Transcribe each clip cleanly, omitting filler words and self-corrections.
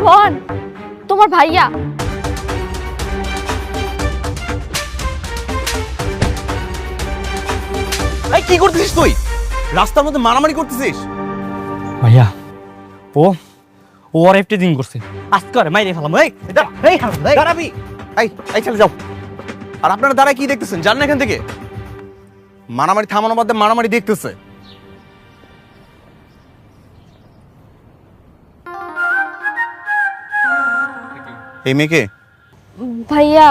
রোহন, তোমার ভাইয়া। এই কি করতেছিস তুই? রাস্তার মধ্যে মারামারি করতেছিস? ভাইয়া ও ও আর একটি দিন করছে, আজকে আর মাইরে ফেলাম। দাঁড়াবি। এই চলে যাও। আর আপনারা দাঁড়ায় কি দেখতেছেন? জান না এখান থেকে। মারামারি থামানোর মধ্যে মারামারি দেখতেছে। এই মেয়েকে ভাইয়া,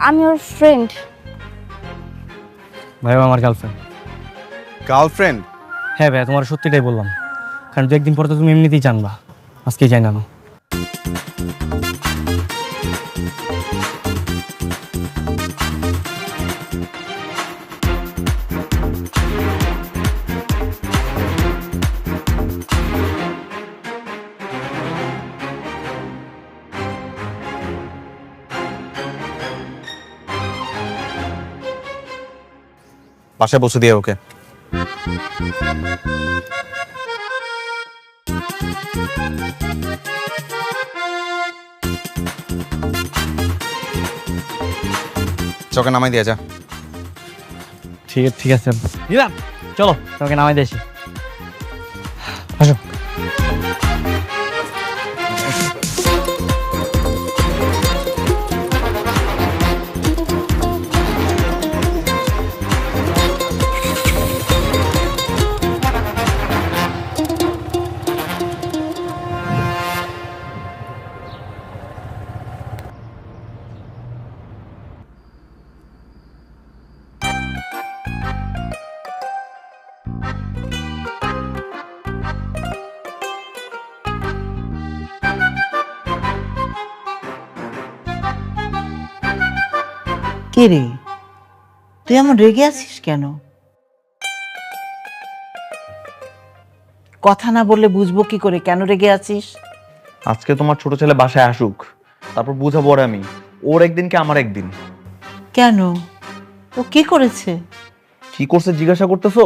আমি ওর ফ্রেন্ড। ভাইয়া আমার গার্লফ্রেন্ড। গার্লফ্রেন্ড? হ্যাঁ ভাইয়া, তোমার সত্যিটাই বললাম, কারণ দু একদিন পরে তো তুমি এমনিতেই জানবা, আজকেই জানি না। বাসায় বসে দিয়ে ওকে। চকে নামাই দিয়ে যা। ঠিক আছে দিলাম, চলো তোমাকে নামাই দিয়েছি। আসো। কে রে, তুই এমন রেগে আছিস কেন? কথা না বললে বুঝবো কি করে কেন রেগে আছিস? আজকে তোমার ছোট ছেলে বাসায় আসুক, তারপর বুঝাবো ওর আমি। ওর একদিন কি আমার একদিন। কেন, ও কি করেছে? কি করছে জিজ্ঞাসা করতেছো?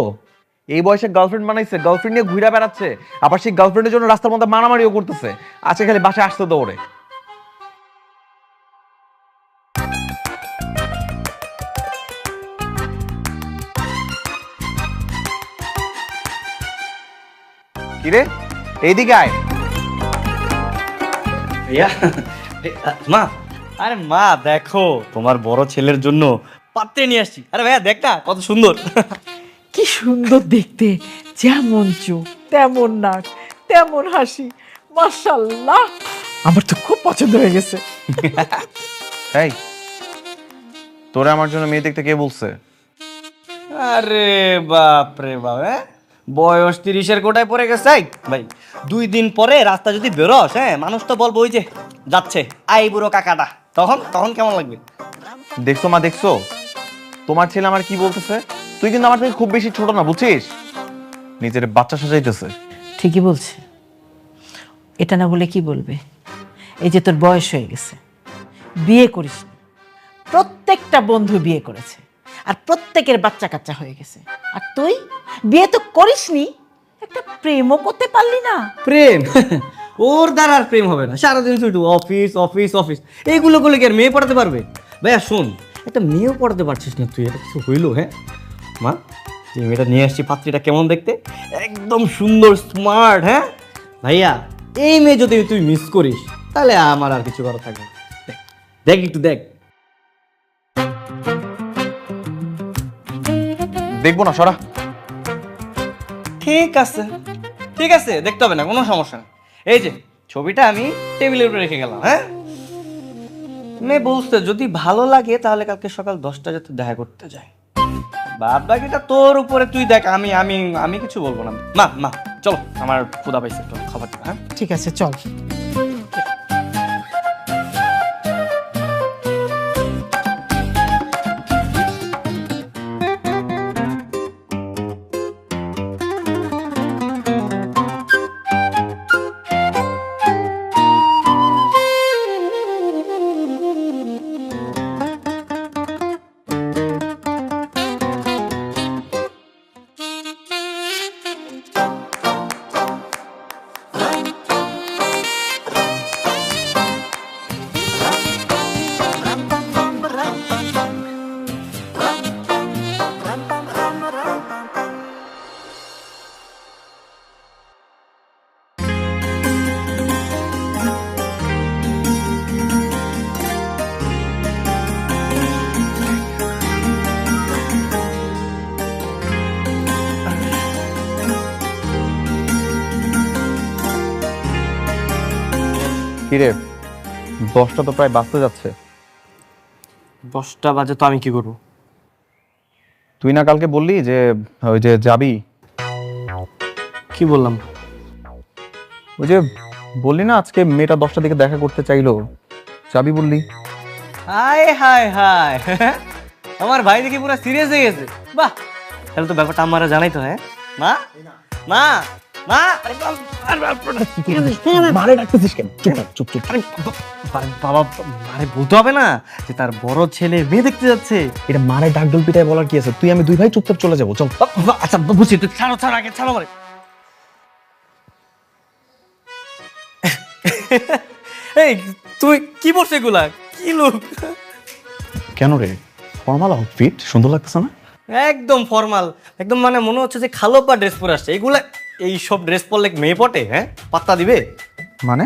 এই বয়সে গার্লফ্রেন্ড বানাইছে, গার্লফ্রেন্ড নিয়ে ঘুরে বেড়াচ্ছে, আবার সেই গার্লফ্রেন্ডের জন্য রাস্তার মধ্যে মারামারিও করতেছে। আজকে খালি বাসায় আসতে তো ওরে। কিরে, এইদিকে আয়। ভাইয়া মা, আরে মা দেখো, তোমার বড় ছেলের জন্য পাত্রে নিয়ে আসছি। আরে ভাইয়া দেখ না কত সুন্দর। কি সুন্দর দেখতে, যেমন চোখ তেমন নাক তেমন হাসি, মাশাআল্লাহ, আমার তো খুব পছন্দ হয়ে গেছে। এই, তোরে আমার জন্য মেয়ে দেখতে কে বলছে? আরে বাপ রে বাপ, বয়স 30-এর কোটায় পড়ে গেছে। ভাই 2 দিন পরে রাস্তা যদি বেরোস, মানুষ তো বলবো ওই যে যাচ্ছে আই বুড়ো কাকাটা, তখন তখন কেমন লাগবে? দেখছো মা, দেখছো তোমার ছেলে আমার কি বলতেছে? তুই কিন্তু আমার থেকে খুব বেশি ছোট না, বুঝছিস? নিজের বাচ্চা সাজাইতেছে। ঠিকই বলছে, এটা না বলে কি বলবে? এই যে তোর বয়স হয়ে গেছে, বিয়ে করিস নি। প্রত্যেকটা বন্ধু বিয়ে করেছে, আর প্রত্যেকের বাচ্চা কাচ্চা হয়ে গেছে, আর তুই বিয়ে তো করিসনি, একটা প্রেমও করতে পারলি না। প্রেম? ওর দ্বারা আর প্রেম হবে না, সারাদিন শুধু অফিস অফিস অফিস, এইগুলো করলে কি আর মেয়ে পড়াতে পারবে? ভাইয়া শোন, একটা মেয়েও পড়াতে পারছিস না তুই, এটা কিছু হইলো? মা, যে মেয়েটা নিয়ে আসছি পাত্রীটা কেমন দেখতে, একদম সুন্দর স্মার্ট। ভাইয়া এই মেয়ে যদি তুই মিস করিস তাহলে আমার আর কিছু করা থাকবে না। দেখ দেখ একটু দেখ। দেখবো না, সরা। ঠিক আছে ঠিক আছে, দেখতে হবে না, কোনো সমস্যা নেই। এই যে ছবিটা আমি টেবিলের উপরে রেখে গেলাম। মেয়ে বলছে যদি ভালো লাগে তাহলে কালকে সকাল 10টা যাতে দেখা করতে যায়। বাদ বাকিটা তোর উপরে, তুই দেখ, আমি আমি আমি কিছু বলবো না। মা মা চলো, আমার ক্ষুধা পাইছে, একটু খাবার দিবা। ঠিক আছে, চল। কিরে 10টা তো প্রায় বাজতে যাচ্ছে। 10টা বাজে তো আমি কি করবো? তুই না কালকে বললি যে ওই যে যাবি, কি বললাম? ওই যে বললি না আজকে মেয়েটা 10টার দিকে দেখা করতে চাইলো, যাবি বললি। হায় হায় হায় আমার ভাই দেখি পুরো সিরিয়াস হয়ে গেছে। বাহ, তাহলে তো ব্যাপারটা আমারা জানাই তো। হ্যাঁ মা, মা, মা, মারে ডাকতেছিস কেন? চুপ চুপ। বাবা, আরে বলতে হবে না যে তার বড় ছেলে মেয়ে দেখতে যাচ্ছে? এটা মারে ডাক ডল পিটায় বলার কি আছে? তুই আমি দুই ভাই চুপচাপ চলে যাবো, চল। আচ্ছা বুঝছি, তুই ছাড়ো ছাড়ো, আগে ছাড়ো মানে। এই তুই কি বলছিস এগুলা? কি লোক? কেন রে, ফর্মাল আউটফিট সুন্দর লাগতেছে না? একদম ফর্মাল, একদম মানে মনে হচ্ছে যে খালোপা ড্রেস পরে আসছে। এগুলা এই সব ড্রেস পরলে মেয়ে পটে? হ্যাঁ, পাত্তা দিবে? মানে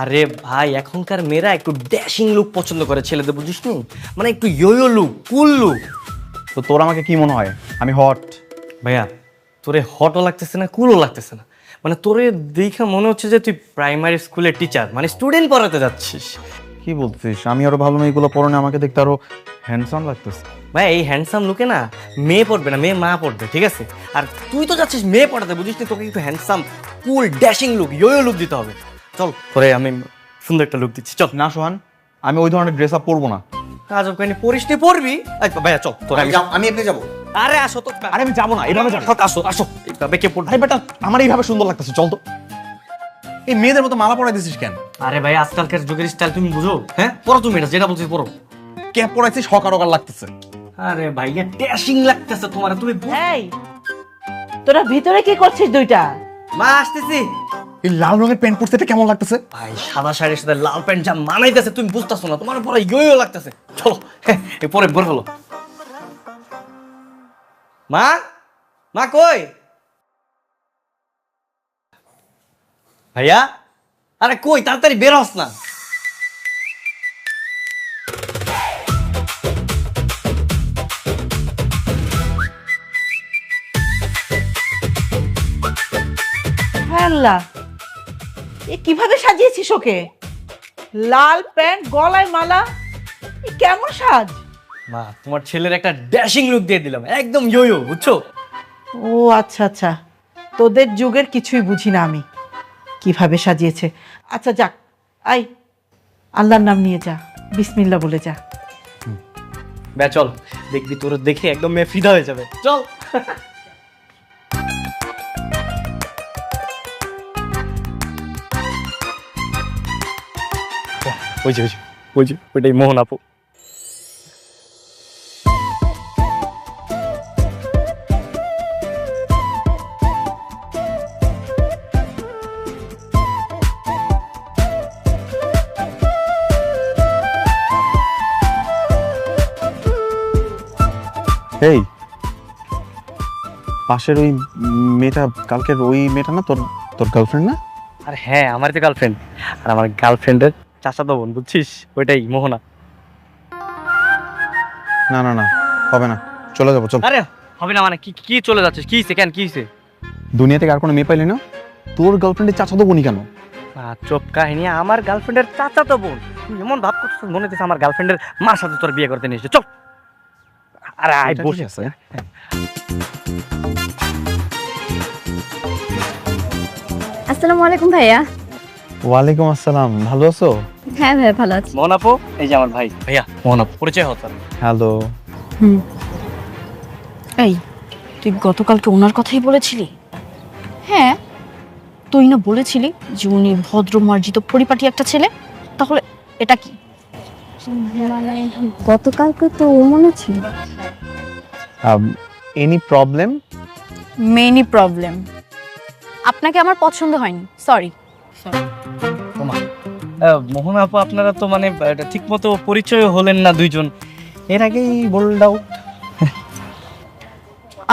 আরে ভাই, এখনকার মেয়েরা একটু ড্যাশিং লুক পছন্দ করে ছেলেদের, বুঝিস নি? মানে একটু ইয়ো লুক, কুল লুক। তো তোর আমাকে কি মনে হয় আমি হট? ভাইয়া, তোরে হটও লাগতেছে না, কুলও লাগতেছে না। মানে তোরে দেখে মনে হচ্ছে যে তুই প্রাইমারি স্কুলের টিচার, মানে স্টুডেন্ট পড়াতে যাচ্ছিস। কি বলছিস? আমি আরো ভালো মেয়েগুলো পরনে আমাকে দেখতে আরো হ্যান্ডসাম লাগতেছে। ভাই, এই হ্যান্ডসাম লুকে না মেয়ে পড়বে না, মেয়ে মা পড়বে, ঠিক আছে? আর তুই তো যাচ্ছিস মেয়ে পড়াতে, বুঝিস নি? তোকে একটু হ্যান্ডসাম, কুল, ড্যাশিং লুক, ইয়ো লুক দিতে হবে। চল, তোরে আমি সুন্দর একটা লুক দিচ্ছি, চল। না সোহান, আমি ওই ধরনের ড্রেস আপ পরবো না। আজব কাহিনী, পড়িস নি, পড়বি। ভাইয়া চল, তোর আমি এমনি যাবো। আরে আসো তো। আরে আমি যাবো না, এইভাবে যাবো। আসো আসো, এইভাবে কে পড়বে? আরে বেটা, আমার এইভাবে সুন্দর লাগতেছে, চল তো। এই মেয়েদের মতো মালা পরাই দিছিস কেন? আরে ভাই, আজকালকার যুগের স্টাইল তুমি বুঝো? হ্যাঁ, পড়ো তুমি, এটা যেটা বলছিস পড়ো। ক্যাপ পরাইছিস, হকার হকার লাগতেছে। আরে ভাইয়া, ড্যাশিং লাগতেছে তোমার, তুমি এই তোরা ভিতরে কি করছিস দুইটা? মা আসতেছি। এই লাল রঙের প্যান্ট পরতে এটা কেমন লাগতেছে? ভাই, সাদা শাড়ির সাথে লাল প্যান্ট যা মানাইতেছে তুমি বুঝতেছো না, তোমার পরে ইয়ো লাগতেছে। চলো, এই পরে বের হলো। মা, মা কই? ভাইয়া, আরে কই, তাড়াতাড়ি বের হস না। হ্যাঁ আল্লাহ, এ কিভাবে সাজিয়েছিস ওকে? লাল প্যান্ট, গলায় মালা, এ কেমন সাজ? মা, তোমার ছেলের একটা ড্যাশিং লুক দিয়ে দিলাম, একদম ইয়ো, বুঝছো? ও আচ্ছা আচ্ছা, তোদের যুগের কিছুই বুঝি না আমি, কিভাবে সাজিয়েছে। আচ্ছা যাক, আই আল্লাহর নাম নিয়ে যা, বিসমিল্লাহ বলে যা। বে চল, দেখবি তোর দেখে একদম মেয়ে ফিদা হয়ে যাবে, চল। ওইটাই মোহন আপু। এই পাশের ওই মেয়েটা, কালকের ওই মেয়েটা না তোর তোর গার্লফ্রেন্ড না? আর হ্যাঁ, আমার তো গার্লফ্রেন্ড, আর আমার গার্লফ্রেন্ডের চাচাতো বোন, বুঝছিস? ওইটাই মোহনা। না না না, হবে না, চলে যাবো, চল। আরে হবে না মানে? কি কি চলে যাচ্ছিস? কি হইছে? কেন কি হইছে? দুনিয়া থেকে আর কোনো মেয়ে পাইলি না? তোর গার্লফ্রেন্ডের চাচাতো বোনই কেন? চোপ কাহিনী, আমার গার্লফ্রেন্ডের চাচাতো বোন? তুই এমন ভাব করছিস মনে হচ্ছে আমার গার্লফ্রেন্ডের মার সাথে তোর বিয়ে করতে নিয়েছে। চল, আরে আয় এটা বসে ঠিক আছে। আসসালামু আলাইকুম ভাইয়া। ওয়ালাইকুম আসসালাম, ভালো আছো? হ্যাঁ ভাইয়া, ভালো আছি। মোহন আপু, এই যে আমার ভাই। ভাইয়া, মোহন আপু, পরিচয় হতো। হ্যালো। এই, তুই গতকালকে ওনার কথাই বলেছিলি? হ্যাঁ, তুই না বলেছিলি যে উনি ভদ্র মার্জিত পরিপাটি একটা ছেলে, তাহলে এটা কি? মানে গতকালকে তো ও মনে ছিল। Any problem? Many problem. আপনাকে আমার পছন্দ হয়নি, সরি। মোহন আপু, আপনারা তো মানে ঠিক মতো পরিচয় হলেন না দুইজন, এর আগেই বোল্ড আউট।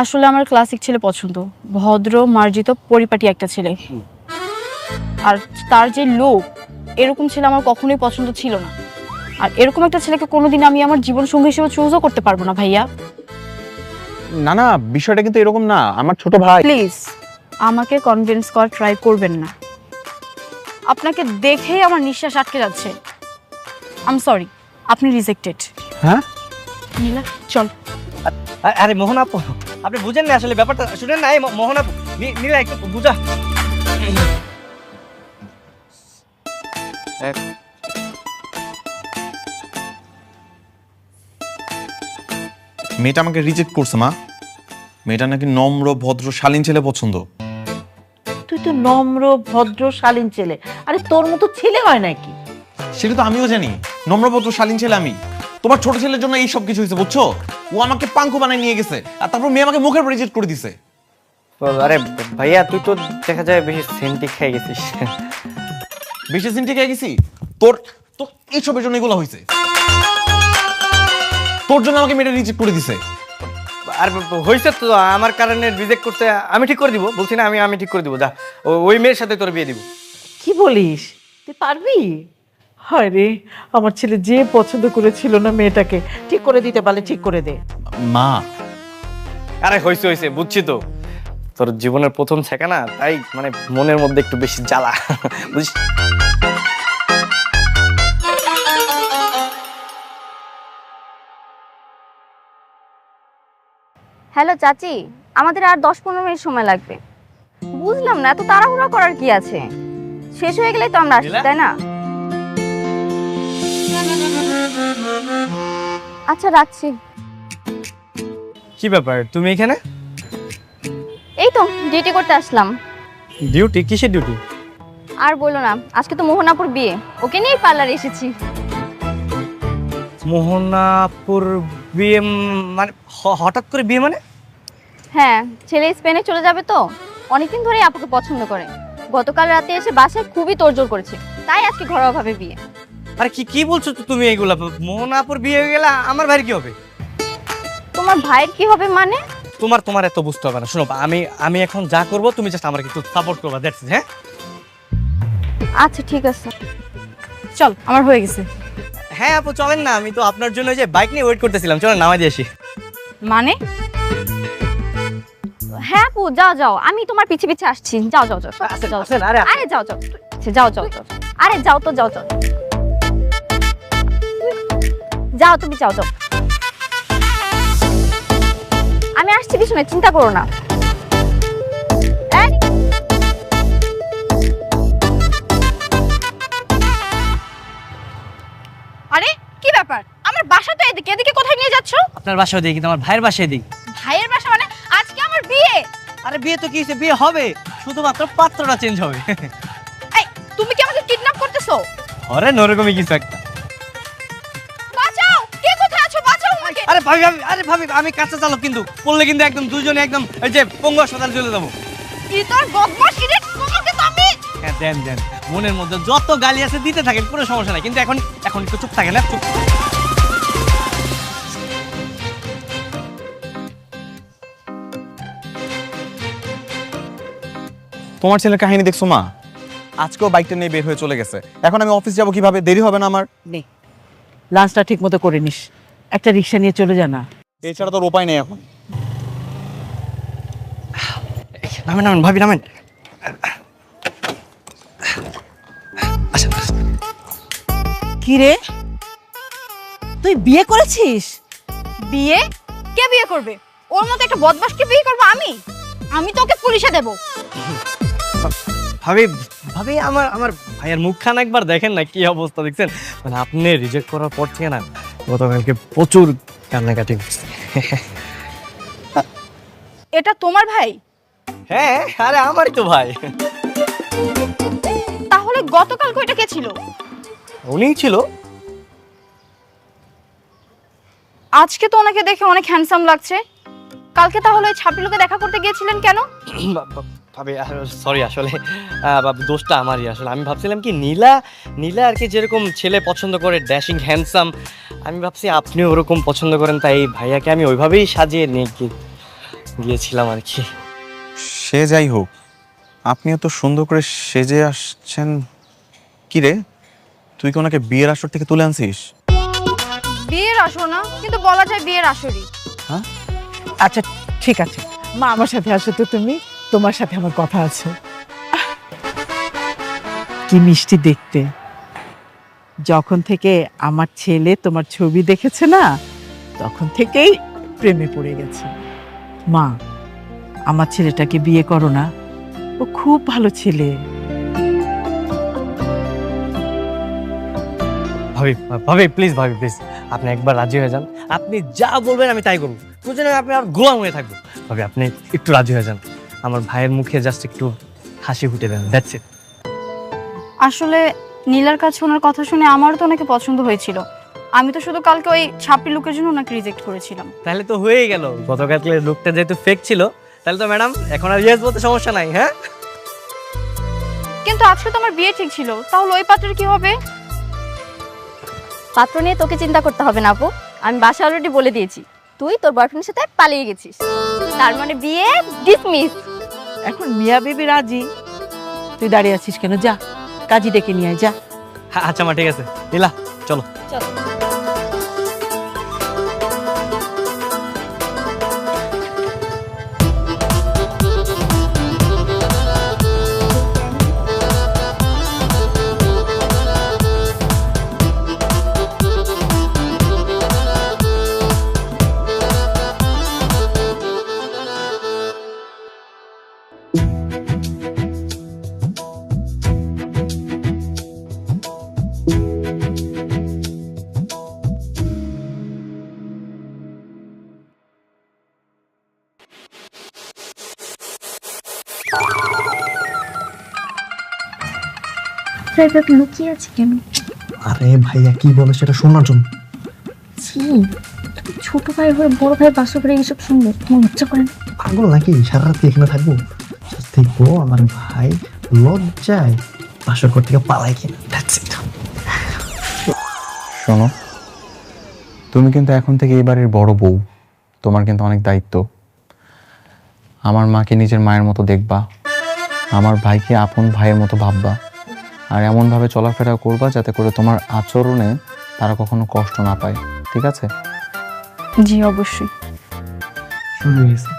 আসলে আমার ক্লাসিক ছেলে পছন্দ, ভদ্র মার্জিত পরিপাটি একটা ছেলে। আর তার যে লোক, এরকম ছেলে আমার কখনোই পছন্দ ছিল না। আর এরকম একটা ছেলেকে কোনোদিন আমি আমার জীবন সঙ্গী হিসেবে চুজও করতে পারবো না ভাইয়া। না না, বিষয়টা কিন্তু এরকম না, আমার ছোট ভাই। প্লিজ আমাকে কনভিন্স করার ট্রাই করবেন না। আপনাকে দেখেই আমার নিঃশ্বাস আটকে যাচ্ছে। আই এম সরি, আপনি রিজেক্টেড। হ্যাঁ নীলা চল। আরে মোহন আপু, আপনি বুঝেন না আসলে ব্যাপারটা, শুনেন না। এই মোহন আপু, নীলা একটু বুঝা। মেয়েটা আমাকে রিজেক্ট করছে মা। মেয়েটা নাকি নম্র ভদ্র শালীন ছেলে পছন্দ। তুই তো নম্র ভদ্র শালীন ছেলে, আরে তোর মতো ছেলে হয় নাকি? সেটা তো আমিও জানি, নম্র ভদ্র শালীন ছেলে আমি। তোমার ছোট ছেলের জন্য এই সব কিছু হয়েছে বুঝছো। ও আমাকে পাঙ্কু বানায় নিয়ে গেছে, আর তারপর মেয়ে আমাকে মুখের উপর রিজেক্ট করে দিছে। আরে ভাইয়া, তুই তো দেখা যায় বেশি সেন্টি খেয়ে গেছিস। বেশি সিন ঠিক গেছি। তোর তো এইসবের জন্য এগুলো হয়েছে। তোর জন্য আমাকে মেয়েটা রিজেক্ট করে দিছে। আর হয়েছে তো আমার কারণে রিজেক্ট করতে, আমি ঠিক করে দিব, বলছি না আমি ঠিক করে দিব। যা ওই মেয়ের সাথে তোর বিয়ে দিব। কি বলিস, তুই পারবি? হয় রে, আমার ছেলে যে পছন্দ করেছিল না মেয়েটাকে, ঠিক করে দিতে পারলে ঠিক করে দে। মা আরে হয়েছে বুঝছি তো, তোর জীবনের প্রথম ছেকা না, তাই মানে মনের মধ্যে একটু বেশি জ্বালা, বুঝছিস। হ্যালো চাচি, আমাদের আর 10-15 মিনিট সময় লাগবে। বুঝলাম না এত তাড়াহুড়া করার কি আছে, শেষ হয়ে গেলেই তো আমরা আসছি, তাই না? আচ্ছা রাখছি। কি ব্যাপার তুমি এখানে? এই তো ডিউটি করতে আসলাম। ডিউটি? কিসের ডিউটি? আর বলো না, আজকে তো মোহনাপুর বিয়ে, ওকে নিয়েই পার্লারে এসেছি। মোহনাপুর বিয়ে মানে হঠাৎ করে বিয়ে মানে? হ্যাঁ, ছেলে স্পেনে চলে যাবে তো, অনেকদিন ধরেই আপুকে পছন্দ করে। গতকাল রাতে এসে বাসায় খুবই তোড়জোড় করেছে, তাই আজকে ঘরোয়াভাবে বিয়ে। আরে কি বলছো তো তুমি এইগুলা? মোহনাপুর বিয়ে হয়ে গেলে আমার ভাইয়ের কি হবে? তোমার ভাইয়ের কি হবে মানে? তোমার এত বুঝতে হবে না। শোনো, আমি এখন যা করব তুমি জাস্ট আমাকে একটু সাপোর্ট করবা, দ্যাটস ইট। হ্যাঁ আচ্ছা ঠিক আছে। চল, আমার হয়ে গেছে। হ্যাঁ আপু চলেন না, আমি তো আপনার জন্য যে বাইক নিয়ে ওয়েট করতেছিলাম, চলেন নামাই দিয়ে আসি। মানে? হ্যাঁ আপু যাও যাও, আমি তোমার পিছে পিছে আসছি। যাও যাও যাও যাও যাও। আসেন, আরে আরে যাও যাও আচ্ছা, যাও যাও যাও। আরে যাও তো, যাও যাও যাও, তুমি যাও যাও। আমি আসছি পিছনে, চিন্তা করো না। এই, আরে কি ব্যাপার? আমার বাসা তো এদিকে, এদিকে কোথায় নিয়ে যাচ্ছ? আপনার বাসায় দিই কিন্তু আমার ভাইয়ের বাসায় দিই। ভাইয়ের বাসা মানে? আজকে আমার বিয়ে। আরে বিয়ে তো কি হয়েছে, বিয়ে হবে, শুধুমাত্র পাত্রটা চেঞ্জ হবে। এই, তুমি কি আমাকে কিডন্যাপ করতেছো? আরে নরকমই কিছু একটা। বাঁচাও, কে কোথায় আছো? বাঁচাও আমাকে। আরে ভাবি আমি কাঁচা চালক, কিন্তু পড়লে কিন্তু একদম দুজনে একদম এই যে পঙ্গু হাসপাতালে চলে যাবো। কি তোর বদমাশ ইডিয়েট, তোমাকে তো আমি। হ্যাঁ দেন মনের মধ্যে যত গালি আছে দিতে থাকেন, কোনো সমস্যা নাই, কিন্তু এখন একটু চুপ থাকেন। না চুপ। তোমার ছেলের কাহিনী দেখছো মা? আজকেও বাইকটা নিয়ে বের হয়ে চলে গেছে। এখন আমি অফিস যাব কিভাবে? দেরি হবে না আমার? নে, লাঞ্চটা ঠিক মতো করে নিস, একটা রিক্সা নিয়ে চলে যা না। এছাড়া তোর উপায় নেই এখন। নামেন ভাবি নামেন। কি রে, তুই বিয়ে করেছিস? বিয়ে? কে বিয়ে করবে? ওর মতো একটা বদমাশকে বিয়ে করবো আমি? আমি তোকে পুলিশে দেব। ভাবি আমার ভাইয়ের মুখখান একবার দেখেন না, কি অবস্থা দেখছেন? মানে আপনি রিজেক্ট করার পর থেকে না গতকালকে প্রচুর কান্নাকাটি করছে। এটা তোমার ভাই? হ্যাঁ, আরে আমারই তো ভাই। তাহলে গতকাল ওইটা কে ছিল? উনিই ছিল। আজকে তো ওনাকে দেখে অনেক হ্যান্ডসাম লাগছে। কালকে তাহলে ওই ছাপিলোকে দেখা করতে গিয়েছিলেন কেন? ভাবি সরি, আসলে দোষটা আমারই। আসলে আমি ভাবছিলাম কি নীলা আর কি যেরকম ছেলে পছন্দ করে, ড্যাশিং হ্যান্ডসাম, আমি ভাবছি আপনি ওরকম পছন্দ করেন, তাই ভাইয়াকে আমি ওইভাবেই সাজিয়ে নিয়ে গিয়েছিলাম আর কি। সে যাই হোক, আপনিও তো সুন্দর করে সেজে আসছেন। কি রে, তুই কি ওনাকে বিয়ের আসর থেকে তুলে আনছিস? বিয়ের আসর না, কিন্তু বলা যায় বিয়ের আসরই। হ্যাঁ, আচ্ছা ঠিক আছে মা, আমার সাথে আসো তো তুমি, তোমার সাথে আমার কথা আছে। কি মিষ্টি দেখতে। যখন থেকে আমার ছেলে তোমার ছবি দেখেছে না, তখন থেকেই প্রেমে পড়ে গেছে। মা, আমার ছেলেটাকে বিয়ে করো না, ও খুব ভালো ছেলে। ভাবি ভাবি প্লিজ, ভাবি প্লিজ, আপনি একবার রাজি হয়ে যান। আপনি যা বলবেন আমি তাই করবো, প্রয়োজনে আপনি আর গোলাম হয়ে থাকবো। ভাবি আপনি একটু রাজি হয়ে যান, আমার ভাইয়ের মুখে জাস্ট একটু হাসি ফুটে দেন, দ্যাটস ইট। আসলে নীলার কাছে ওনার কথা শুনে আমারও তো অনেকে পছন্দ হয়েছিল। আমি তো শুধু কালকে ওই ছাপড়ি লুকের জন্য ওনাকে রিজেক্ট করেছিলাম। তাহলে তো হয়েই গেল, গতকালের লুকটা যেহেতু ফেক ছিল, তাহলে তো ম্যাডাম এখন আর ইয়েস বলতে সমস্যা নাই। হ্যাঁ, কিন্তু আজকে তো আমার বিয়ে ঠিক ছিল, তাহলে ওই পাত্রের কি হবে? পাত্র নিয়ে তোকে চিন্তা করতে হবে না আপু, আমি বাসা অলরেডি বলে দিয়েছি তুই তোর বয়ফ্রেন্ডের সাথে পালিয়ে গেছিস, তার মানে বিয়ে ডিসমিস। এখন মিয়া বিবি রাজি, তুই দাঁড়িয়ে আছিস কেন? যা, কাজী ডেকে নিয়ে আয়, যা। আচ্ছা মা, ঠিক আছে, নীলা চলো। চল। লুকিয়ে আছে কেন? আরে ভাইয়া কি বলে সেটা শোনার জন্য। ছি, ছোট ভাই হয়ে বড় ভাই বাসা করে এইসব শুনবে তোমার লজ্জা করে না? পাগল নাকি? সারা রাত এখানে থাকবো? Just দেখবো আমার ভাই লজ্জায় বাসর ঘর থেকে পালাই কিনা। That's it. শোনো, তুমি কিন্তু এখন থেকে এই বাড়ির বড় বউ, তোমার কিন্তু অনেক দায়িত্ব। আমার মাকে নিজের মায়ের মতো দেখবা, আমার ভাইকে আপন ভাইয়ের মতো ভাববা, আর এমনভাবে চলাফেরা করবা যাতে করে তোমার আচরণে তারা কখনো কষ্ট না পায়, ঠিক আছে? জি অবশ্যই। শুরু হয়ে গেছে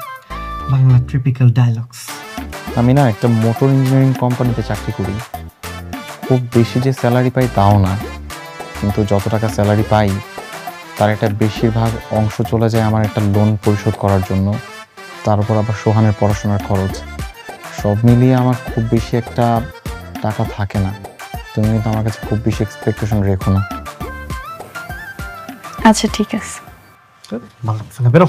বাংলা ট্রিপিক্যাল ডায়লগস। আমি না একটা মোটর ইঞ্জিনিয়ারিং কোম্পানিতে চাকরি করি। খুব বেশি যে স্যালারি পাই তাও না, কিন্তু যত টাকা স্যালারি পাই তার একটা বেশিরভাগ অংশ চলে যায় আমার একটা লোন পরিশোধ করার জন্য, তার উপর আবার সোহানের পড়াশোনার খরচ। সব মিলিয়ে আমার খুব বেশি একটা টাকা থাকে না। তুমি কিন্তু আমার কাছে খুব বেশি এক্সপেকটেশন রেখো না। আচ্ছা ঠিক আছে। ভালো লাগছে না, বেরো।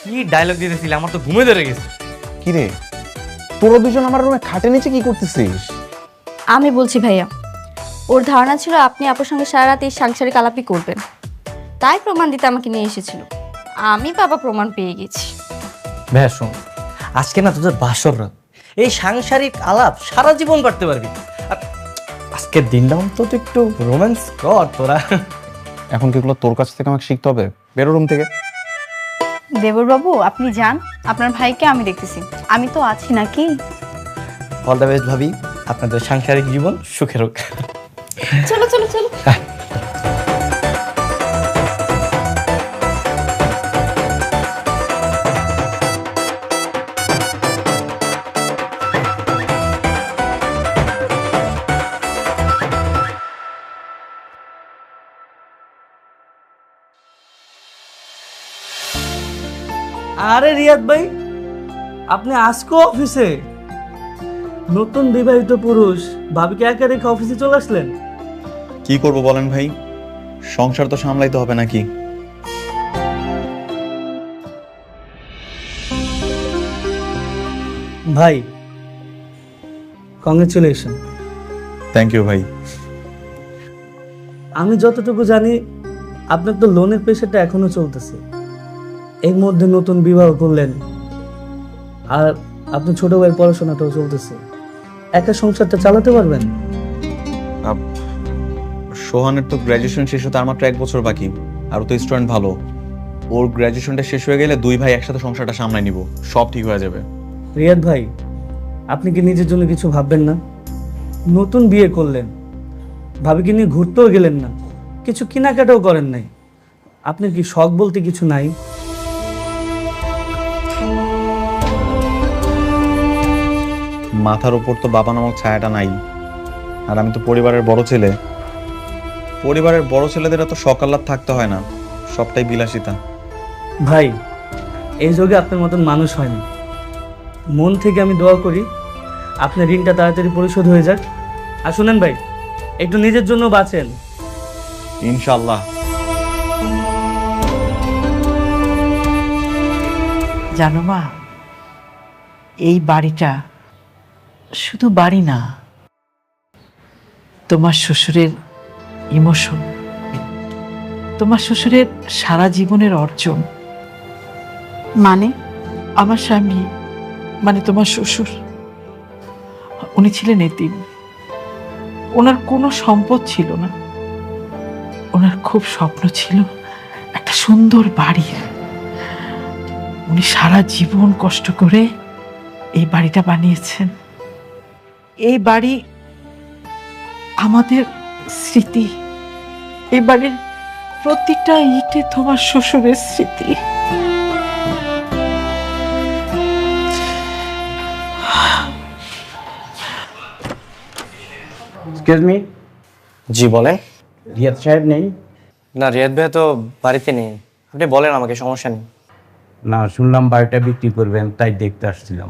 কি ডায়লগ দিতেছিলে, আমার তো ঘুমে ধরে গেছে। কি রে, তোরা দুজন আমার রুমে খাটে নিচে কি করতেছিস? আমি বলছি ভাইয়া, ওর ধারণা ছিল আপনি আপুর সঙ্গে সারা রাত এই সাংসারিক আলাপই করবেন, তাই প্রমাণ দিতে আমাকে নিয়ে এসেছিল। আমি বাবা প্রমাণ পেয়ে গেছি। ভাইয়া শোন, আজকে না তোদের বাসর রাত, এই সাংসারিক আলাপ সারা জীবন করতে পারবি। আর আজকের দিনটা অন্তত একটু রোম্যান্স কর তোরা। এখন কি এগুলো তোর কাছ থেকে আমাকে শিখতে হবে? বেরো রুম থেকে। দেবরবাবু আপনি যান, আপনার ভাইকে আমি দেখতেছি, আমি তো আছি নাকি? অল দ্য বেস্ট ভাবি, আপনাদের সাংসারিক জীবন সুখের হোক। চলো চলো চলো। আরে রিয়াদ ভাই, আপনি আজকে অফিসে? নতুন বিবাহিত পুরুষ ভাবিকে একা রেখে অফিসে চলে আসলেন? কি করব বলেন ভাই, সংসার তো সামলাইতে হবে নাকি? ভাই কংগ্রেচুলেশন। থ্যাংক ইউ ভাই। আমি যতটুকু জানি আপনার তো লোনের প্রেশারটা এখনো চলতেছে, এর মধ্যে নতুন বিবাহ করলেন, আর আপনার ছোট ভাইয়ের পড়াশোনাটাও চলতেছে, একা সংসারটা চালাতে পারবেন? সোহানের তো গ্র্যাজুয়েশন শেষ হতে আর মাত্র 1 বছর বাকি, আর ও তো স্টুডেন্ট ভালো। ওর গ্র্যাজুয়েশনটা শেষ হয়ে গেলে দুই ভাই একসাথে সংসারটা সামলাই নিব, সব ঠিক হয়ে যাবে। রিয়াদ ভাই, আপনি কি নিজের জন্য কিছু ভাববেন না? নতুন বিয়ে করলেন, ভাবিকে নিয়ে ঘুরতেও গেলেন না, কিছু কেনাকাটাও করেন নাই, আপনার কি শখ বলতে কিছু নাই? মাথার উপর তো বাবা নামক ছায়াটা নাই, আর আমি তো পরিবারের বড় ছেলে। পরিবারের বড় ছেলেদের তো সকাল্লাদ থাকতে হয় না, সবটাই বিলাসিতা। ভাই, এই যুগে আপনার মতন মানুষ হয়নি। মন থেকে আমি দোয়া করি আপনার ঋণটা তাড়াতাড়ি পরিশোধ হয়ে যাক। আর শুনেন ভাই, একটু নিজের জন্য বাঁচেন। ইনশাআল্লাহ। জানো মা, এই বাড়িটা শুধু বাড়ি না, তোমার শ্বশুরের ইমোশন, তোমার শ্বশুরের সারা জীবনের অর্জন। মানে? আমার স্বামী মানে তোমার শ্বশুর, উনি ছিলেন এতিম। ওনার কোনো সম্পদ ছিল না, ওনার খুব স্বপ্ন ছিল একটা সুন্দর বাড়ি। উনি সারা জীবন কষ্ট করে এই বাড়িটা বানিয়েছেন। এই বাড়ি আমাদের স্মৃতি, এই বাড়ির প্রতিটা ইটে তোমার শ্বশুরের স্মৃতি। Excuse me. জি বলেন। রিয়াদ সাহেব নেই? না, রিয়াদ ভাই তো বাড়িতে নেই। আপনি বলেন, আমাকে, সমস্যা নেই। না, শুনলাম বাড়িটা বিক্রি করবেন, তাই দেখতে আসছিলাম।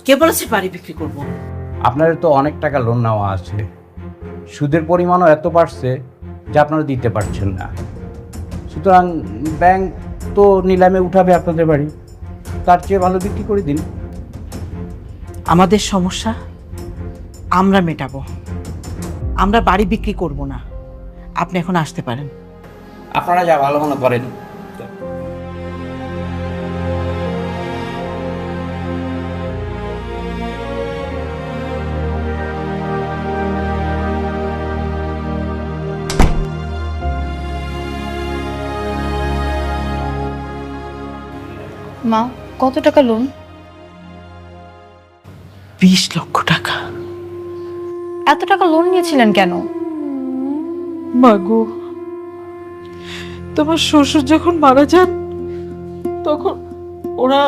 কে বলেছে বাড়ি বিক্রি করবো? আপনাদের তো অনেক টাকা লোন নেওয়া আছে, সুদের পরিমাণও এত বাড়ছে যে আপনারা দিতে পারছেন না। সুতরাং ব্যাংক তো নিলামে উঠাবে আপনাদের বাড়ি, তার চেয়ে ভালো বিক্রি করে দিন। আমাদের সমস্যা আমরা মেটাবো, আমরা বাড়ি বিক্রি করব না। আপনি এখন আসতে পারেন। আপনারা যা ভালো মনে করেন। মা, কত টাকা লোন? 20 লক্ষ টাকা। এত টাকা লোন নিয়েছিলেন কেন? মাগো, তোমার শ্বশুর যখন মারা যান তখন ওরা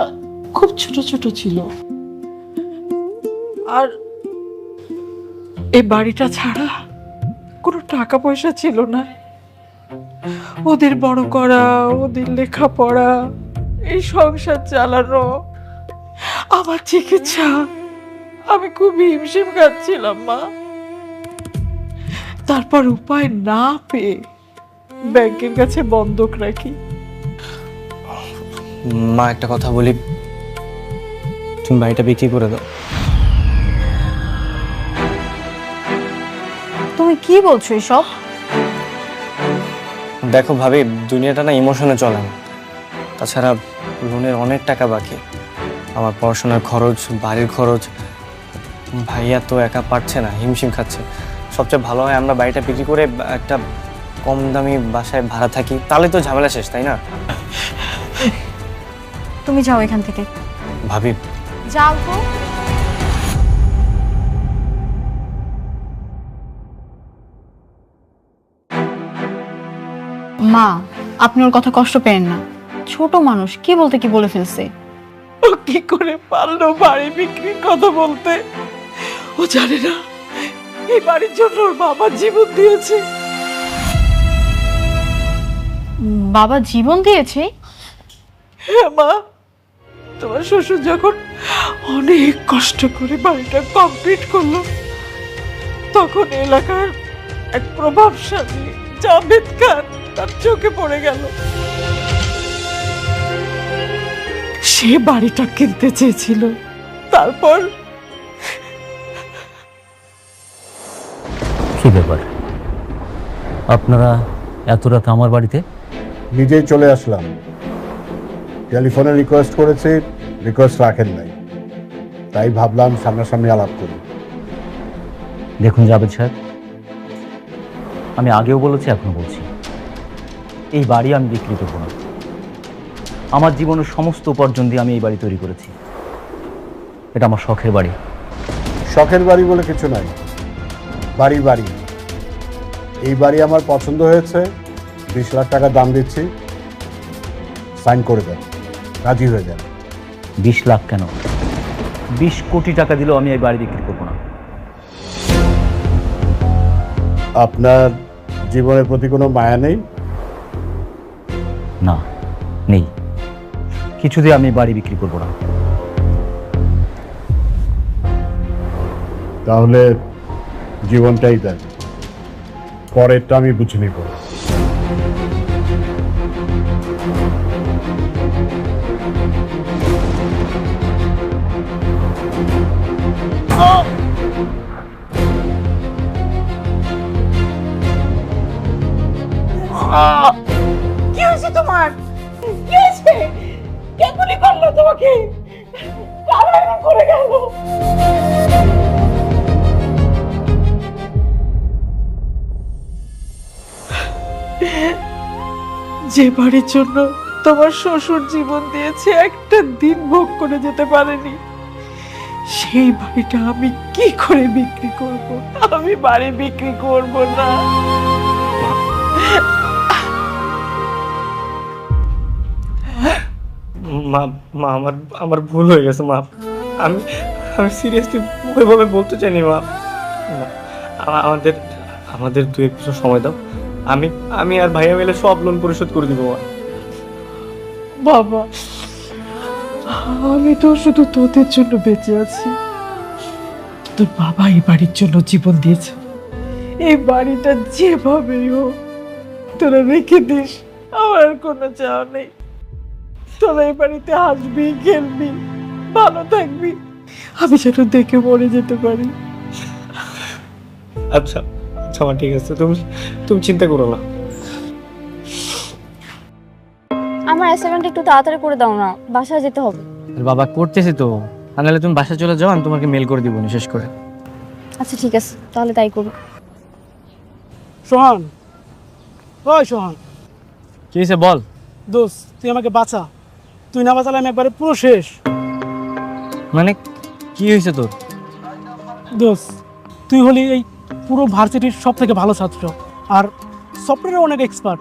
খুব ছোট ছোট ছিল, আর এই বাড়িটা ছাড়া কোনো টাকা পয়সা ছিল না। ওদের বড় করা, ওদের লেখাপড়া, এই সংসার চালানো, আমার চিকিৎসা, আমি খুব হিমশিম খাচ্ছিলাম মা। তারপর উপায় না পেয়ে ব্যাংকের কাছে বন্ধক রাখি। মা, একটা কথা বলি, তুমি বাড়িটা বিক্রি করে দাও। তুমি কি বলছো এসব? দেখো ভাবি, দুনিয়াটা না ইমোশনে চলে না। তাছাড়া লোনের অনেক টাকা বাকি, আমার পড়াশোনার খরচ, বাড়ির খরচ। ভাইয়া তো একা পারছে না, হিমশিম খাচ্ছে। সবচেয়ে ভালো হয় আমরা বাড়িটা বিক্রি করে একটা কম দামি বাসায় ভাড়া থাকি, তাহলে তো ঝামেলা শেষ, তাই না? তুমি যাও এখান থেকে। ভাবি, যাও তো। মা, আপনি ওর কথা কষ্ট পেন না, ছোট মানুষ, কি বলতে কি বলে ফেলছে। ও কি করে পারলো বাড়ি বিক্রির কথা বলতে? ও জানে না এই বাড়ির জন্য ওর বাবা জীবন দিয়েছে। বাবা জীবন দিয়েছে? হ্যাঁ মা, তোমার শ্বশুর যখন অনেক কষ্ট করে বাড়িটা কমপ্লিট করলো, তখন এলাকার এক প্রভাবশালী জাভেদ খান তার চোখে পড়ে গেল। সে বাড়িটা কিনতে চেয়েছিল। তারপর কি ব্যাপার, আপনারা এত রাত আমার বাড়িতে? নিজেই চলে আসলাম। টেলিফোনে রিকোয়েস্ট করেছি, রিকোয়েস্ট রাখেন নাই, তাই ভাবলাম সামনাসামনি আলাপ করি। দেখুন জাভেদ সাহেব, আমি আগেও বলেছি, এখনো বলছি, এই বাড়ি আমি বিক্রি করবো না। আমার জীবনের সমস্ত উপার্জন দিয়ে আমি এই বাড়ি তৈরি করেছি। এটা আমার শখের বাড়ি। শখের বাড়ি বলে কিছু নাই, বাড়ি বাড়ি। এই বাড়ি আমার পছন্দ হয়েছে, 20 লাখ টাকা দাম দিচ্ছি, সাইন করে দেন, রাজি হয়ে যান। 20 লাখ কেন, 20 কোটি টাকা দিলেও আমি এই বাড়ি বিক্রি করবো না। আপনার জীবনের প্রতি কোনো মায়া নেই? না, নেই। কিছু দিয়ে আমি এই বাড়ি বিক্রি করবো না। তাহলে জীবনটাই দেন, পরেরটা আমি বুঝে নিব। কি হয়েছে তোমার? কি হয়েছে? কে গুলি করলো তোমাকে? কারা এরকম করে গেল? যে বাড়ির জন্য তোমার শ্বশুর জীবন দিয়েছে, একটা দিন ভোগ করে যেতে পারেনি, সেই বাড়িটা আমি কি করে বিক্রি করব? আমি বাড়ি বিক্রি করব না। মা মা আমার আমার ভুল হয়ে গেছে মা। আমি আমি সিরিয়াসলি ওইভাবে বলতে চাইনি মা। না, আমাদের আমাদের 2-1 বছর সময় দাও, আমি আমি আর ভাইয়া মিলে সব লোন পরিশোধ করে দিব মা। বাবা, আমি তো শুধু তোদের জন্য বেঁচে আছি। তোর বাবা এই বাড়ির জন্য জীবন দিয়েছে। এই বাড়িটা যেভাবেই হোক তোরা রেখে দিস, আমার কোনো চাওয়া নেই। তোরা এই বাড়িতে হাসবি, খেলবি, ভালো থাকবি, আমি যেন দেখে মরে যেতে পারি। আচ্ছা আচ্ছা মা, ঠিক আছে, তুমি তুমি চিন্তা করো না। আমার অ্যাসাইনমেন্ট একটু তাড়াতাড়ি করে দাও না, বাসায় যেতে হবে। বাবা করতেছি তো, আর নাহলে তুমি বাসায় চলে যাও, আমি তোমাকে মেল করে দিব শেষ করে। আচ্ছা ঠিক আছে, তাহলে তাই করো। সোহান, ওই সোহান, কি হয়েছে বল। দোস্ত তুই আমাকে বাঁচা, তুই না বাঁচালে আমি একবারে পুরো শেষ। মানে কি হয়েছে তোর? দোস্ত তুই হলি এই পুরো ভার্সিটির সব থেকে ভালো ছাত্র, আর সফটওয়্যারে অনেক এক্সপার্ট।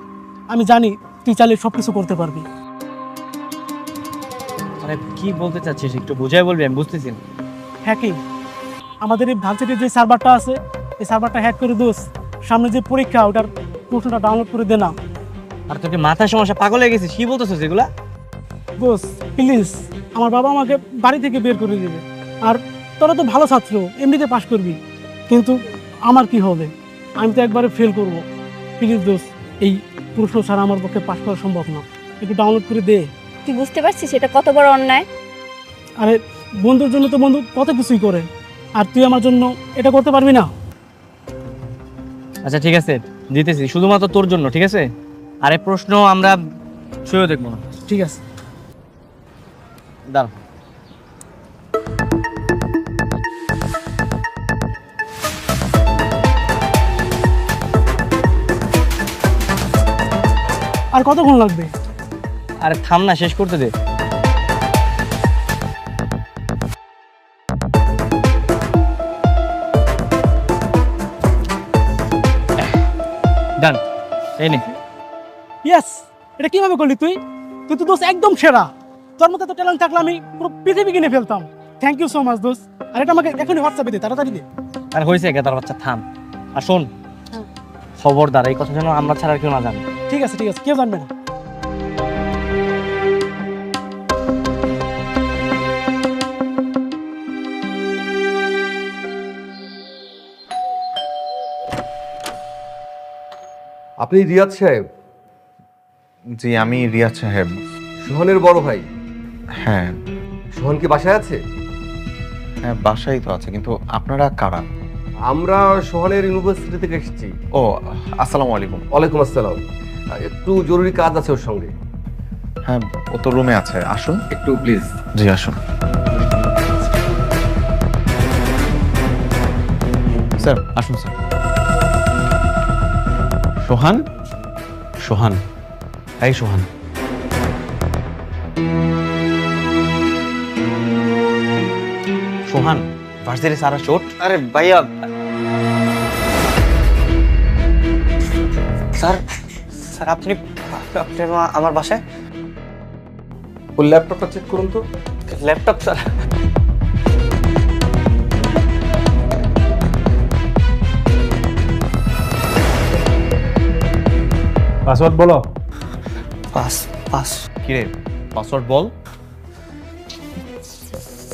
আমি জানি তুই চাইলে সব কিছু করতে পারবি। মানে কি বলতে চাচ্ছিস একটু বুঝাই বলবি, আমি বুঝতেছি না। হ্যাকিং, আমাদের এই ভার্সিটির যে সার্ভারটা আছে, এই সার্ভারটা হ্যাক করে দোস্ত সামনে যে পরীক্ষা ওটার প্রশ্নটা ডাউনলোড করে দে না। আর তোকে মাথায় সমস্যা, পাগল হয়ে গেছিস? কি বলতেছিস এগুলা? দোস্ত প্লিজ, আমার বাবা আমাকে বাড়ি থেকে বের করে দেবে। আর তোরা তো ভালো ছাত্র, এমনিতে পাশ করবি, কিন্তু আমার কি হবে? আমি তো একবারে ফেল করব। প্লিজ দোস্ত, এই প্রশ্ন ছাড়া আমার পক্ষে পাশ করা সম্ভব না, একটু ডাউনলোড করে দে। তুই বুঝতে পারছিস এটা কত বড় অন্যায়? আরে বন্ধুর জন্য তো বন্ধু কত কিছুই করে, আর তুই আমার জন্য এটা করতে পারবি না? আচ্ছা ঠিক আছে, দিতেছি, শুধুমাত্র তোর জন্য, ঠিক আছে? আরে প্রশ্ন আমরা ছুঁয়েও দেখবো না। ঠিক আছে, দাঁড়া। আর কতক্ষণ লাগবে? আরে থাম না, শেষ করতে দে। ডান, এই নে। ইয়েস, এটা কিভাবে করলি তুই? তুই তো দোস্ত একদম সেরা। তোর মতো তো ট্যালেন্ট থাকলে আমি পুরো পৃথিবী কিনে ফেলতাম। থ্যাংক ইউ সো মাচ দোস্ত। আর এটা আমাকে এখনই হোয়াটসঅ্যাপে দে, তাড়াতাড়ি দে। আর হয়েছে গেদার বাচ্চা, থাম। আর শোন, খবরদার এই কথা যেন আমরা ছাড়া আর কেউ না জানে। ঠিক আছে ঠিক আছে, কেউ জানবে না। আপনি রিয়াদ সাহেব? জি, আমি রিয়াজ সাহেব। সোহানের বড় ভাই? হ্যাঁ। সোহান কি বাসায় আছে? হ্যাঁ, বাসায় তো আছে, কিন্তু আপনারা কারা? আমরা সোহানের ইউনিভার্সিটি থেকে এসেছি। ও, আসসালামু আলাইকুম। ওয়ালাইকুম আসসালাম। একটু জরুরি কাজ আছে ওর সঙ্গে। হ্যাঁ, ও তো রুমে আছে, আসুন একটু প্লিজ। জি আসুন। স্যার আসুন স্যার। সোহান, সোহান, এই সোহান, সোহান, ভার্সিটি সারা শোট। আরে ভাইয়া, স্যার স্যার আপনি আপনি আমার বাসায় ওর ল্যাপটপটা চেক করুন তো। Laptop sir? পাসওয়ার্ড বলো। পাস পাস কিরে পাসওয়ার্ড বল।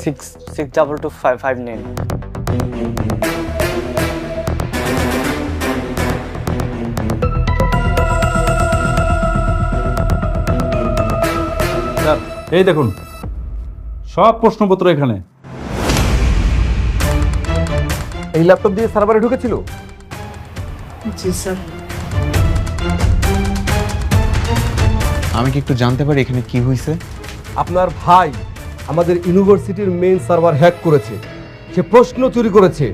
6622559। এই দেখুন সব প্রশ্নপত্র এখানে। এই ল্যাপটপ দিয়ে সার্ভারে ঢুকেছিল? জি স্যার। আমি কি একটু জানতে পারি এখানে কি হয়েছে? আপনার ভাই আমাদের ইউনিভার্সিটির মেইন সার্ভার হ্যাক করেছে, সে প্রশ্ন চুরি করেছে,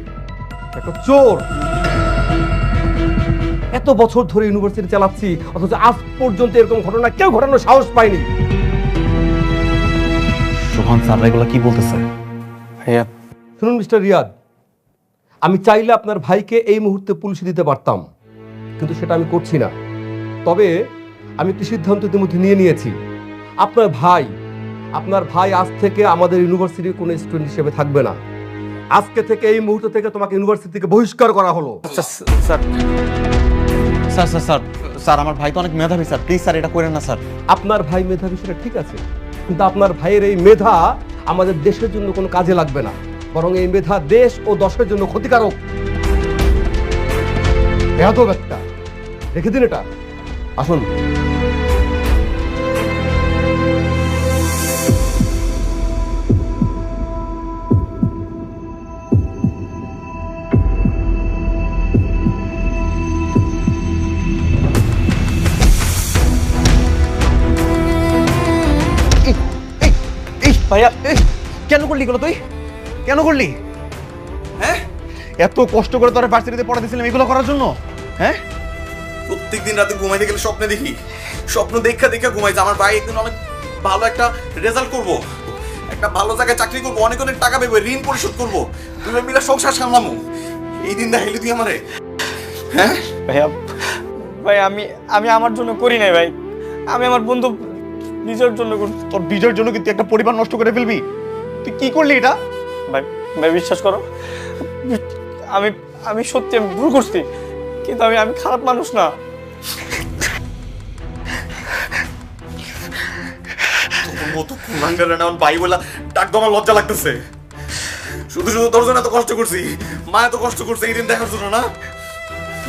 একটা চোর। এত বছর ধরে ইউনিভার্সিটি চালাচ্ছি অথচ আজ পর্যন্ত এরকম ঘটনা কেউ ঘটানোর সাহস পায়নি। সোহান স্যার এগুলো কি বলতেছে? ভাইয়া শুনুন মিস্টার রিয়াদ, আমি চাইলে আপনার ভাইকে এই মুহূর্তে পুলিশে দিতে পারতাম, কিন্তু সেটা আমি করছি না। তবে আমি একটি সিদ্ধান্ত ইতিমধ্যে নিয়ে নিয়েছি। আপনার ভাই আজ থেকে আমাদের ইউনিভার্সিটির কোনো স্টুডেন্ট হিসেবে থাকবে না। আজকে থেকে এই মুহূর্ত থেকে তোমাকে ইউনিভার্সিটি থেকে বহিষ্কার করা হলো। Sir sir sir sir sir আমার ভাই তো অনেক মেধাবী স্যার, প্লিজ স্যার এটা করেন না স্যার। আপনার ভাই মেধাবী সেটা ঠিক আছে, কিন্তু আপনার ভাইয়ের এই মেধা আমাদের দেশের জন্য কোনো কাজে লাগবে না, বরং এই মেধা দেশ ও দশের জন্য ক্ষতিকারক। এত একটা রেখে দিন এটা। আসুন। ভাইয়া কেন করলি এগুলো? তুই কেন করলি? হ্যাঁ, এত কষ্ট করে তোরা ভার্সিটিতে পড়া দিয়েছিলাম এগুলো করার জন্য? হ্যাঁ, প্রত্যেকদিন রাতে ঘুমাইতে গেলে স্বপ্নে দেখি, স্বপ্ন দেখা ঘুমাই যে আমার ভাই একদিন অনেক ভালো একটা রেজাল্ট করব, একটা ভালো জায়গায় চাকরি করবো, অনেক অনেক টাকা পাবো, ঋণ পরিশোধ করবো, তুমি মিলে সংসার সামলামো। এই দিন দেখাইলি তুই আমারে? হ্যাঁ ভাইয়া ভাই আমি আমি আমার জন্য করি নাই ভাই, আমি আমার বন্ধু বিজয়ের জন্য করছি। তোর বিজয়ের জন্য কিন্তু একটা পরিবার নষ্ট করে ফেলবি? তুই কি করলি এটা? ভাই ভাই বিশ্বাস করো, আমি আমি সত্যি আমি ভুল করছি, কিন্তু আমি আমি খারাপ মানুষ না। তোর মতো কুলাঙ্গার না ভাই বলা ডাক আমার লজ্জা লাগতেছে। শুধু শুধু তোর জন্য এত কষ্ট করছি, মা এত কষ্ট করছে এই দিন দেখার জন্য না?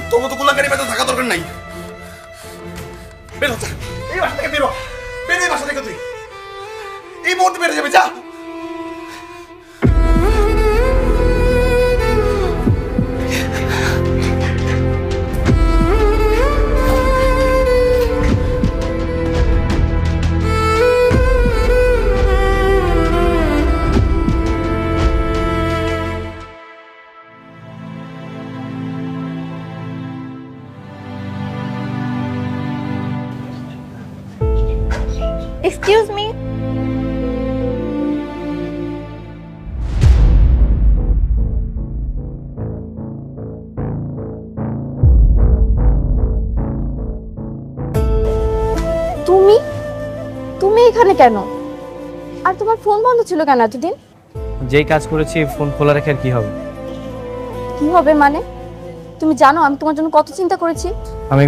তোর মতো কুলাঙ্গারি বাড়িতে থাকা দরকার নাই। বেরো, এই বাসা থেকে বেরো, বেরো এই বাসা থেকে তুই এই মুহূর্তে বেরো যাবে, যা। এক্সকিউজ মি, তুমি তুমি এখানে কেন? আর তোমার ফোন বন্ধ ছিল কেন এতদিন? যেই কাজ করেছি ফোন খোলা রেখে আর কি হবে? কি হবে মানে? তুমি জানো আমি তোমার জন্য কত চিন্তা করেছি। আমি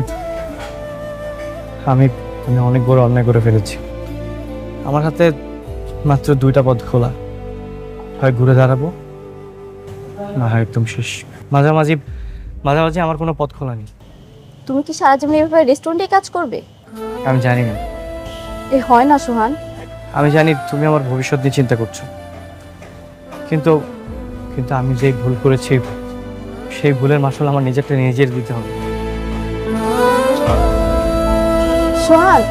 আমি আমি অনেক বড় অন্যায় করে ফেলেছি। আমার হাতে মাত্র 2টা পথ খোলা, হয় ঘুরে দাঁড়াবো না হয় একদম শেষ। মাঝামাঝি মাঝামাঝি আমার কোনো পথ খোলা নেই। তুমি কি সারা জীবন এভাবে রেস্টুরেন্টে কাজ করবে? আমি জানি না, এ হয় না সোহান। আমি জানি তুমি আমার ভবিষ্যৎ নিয়ে চিন্তা করছো, কিন্তু কিন্তু আমি যেই ভুল করেছি সেই ভুলের মাসুল আমার নিজেরটা নিজের দিতে হবে। সোহান,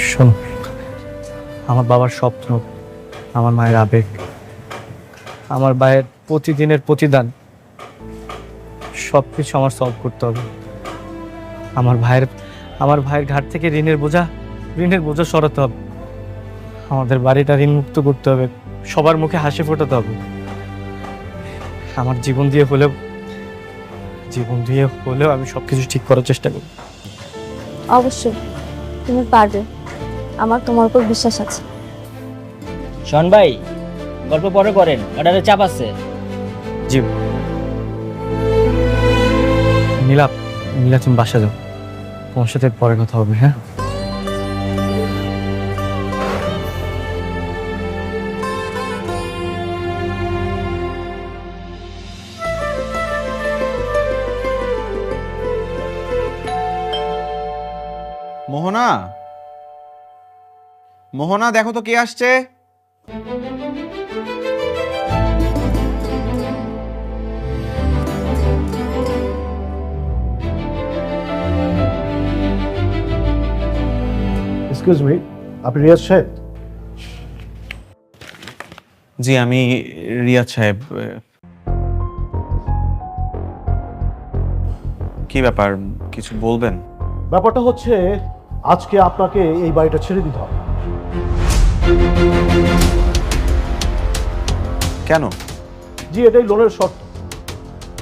শোনো, আমার বাবার স্বপ্ন, আমার মায়ের আবেগ, আমার ভাইয়ের প্রতিদিনের প্রতিদান সব কিছু আমার সলভ করতে হবে। আমার ভাইয়ের ঘাট থেকে ঋণের বোঝা সরাতে হবে। আমাদের বাড়িটা ঋণ মুক্ত করতে হবে, সবার মুখে হাসি ফোটাতে হবে। আমার জীবন দিয়ে হলেও আমি সবকিছু ঠিক করার চেষ্টা করব। অবশ্যই তুমি পারবে, আমার তোমার উপর বিশ্বাস আছে। শোন ভাই, গল্প পরে করেন, অর্ডারে চাপ আছে। জি নীলা, তুমি বাসা যাও, তোমার সাথে পরে কথা হবে। হ্যাঁ মোহনা, মোহনা দেখো তো কে আসছে। এক্সকিউজ মি, আপনি রিয়াজ সাহেব? জি আমি রিয়াজ সাহেব। কি ব্যাপার, কিছু বলবেন? ব্যাপারটা হচ্ছে আজকে আপনাকে এই বাড়িটা ছেড়ে দিতে হবে। কেন? জি এটাই লোনের শর্ত,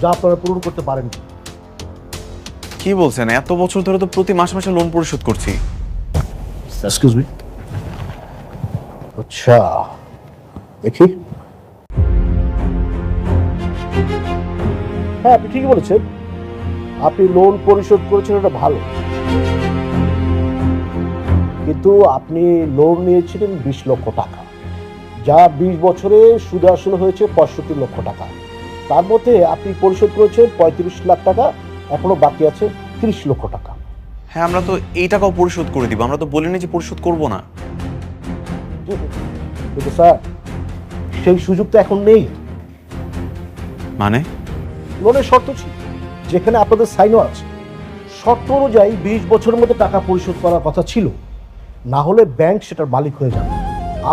যা আপনারা পূরণ করতে পারেন। কি বলছেন? এত বছর ধরে তো প্রতি মাসে মাসে লোন পরিশোধ করছি। এক্সকিউজ মি, আচ্ছা দেখি। হ্যাঁ আপনি ঠিকই বলেছেন, আপনি লোন পরিশোধ করেছেন, এটা ভালো, কিন্তু আপনি লোন নিয়েছিলেন 20 লক্ষ টাকা, যা 20 বছরে সুদ আসলে হয়েছে 65 লক্ষ টাকা। তার মধ্যে আপনি পরিশোধ করেছেন 35 লাখ টাকা, এখনো বাকি আছে 30 লক্ষ টাকা। হ্যাঁ আমরা তো এই টাকাও পরিশোধ করে দিব, আমরা তো বলিনি যে পরিশোধ করব না। কিন্তু স্যার সেই সুযোগ তো এখন নেই। মানে লোনের শর্ত ছিল, যেখানে আপনাদের সাইনও আছে, শর্ত অনুযায়ী 20 বছরের মধ্যে টাকা পরিশোধ করার কথা ছিল, না হলে ব্যাংক সেটার মালিক হয়ে যাবে।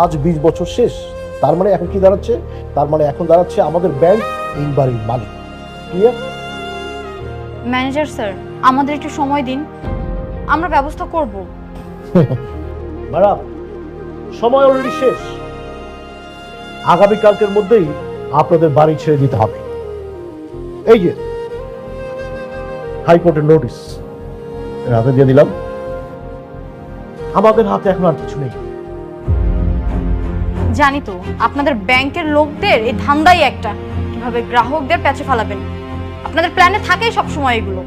আজ 20 বছর শেষ, তার মানে এখন কি দাঁড়াচ্ছে? তার মানে এখন দাঁড়াচ্ছে আমাদের ব্যাংক এই বাড়ির মালিক। ক্লিয়ার? ম্যানেজার স্যার, আমাদের একটু সময় দিন, আমরা ব্যবস্থা করব। ম্যাডাম সময় অলরেডি শেষ, আগামীকালকের মধ্যেই আপনাদের বাড়ি ছেড়ে দিতে হবে। এই যে হাইকোর্টের নোটিশ হাতে দিয়ে দিলাম, আমাদের হাতে এখন আর কিছু নেই। জানি তো আপনাদের ব্যাংকের লোকদের এই ধান্দাই একটা, কিভাবে গ্রাহকদের প্যাচে ফেলাবেন। আপনাদের প্ল্যানে থাকেই সব সময় এগুলো।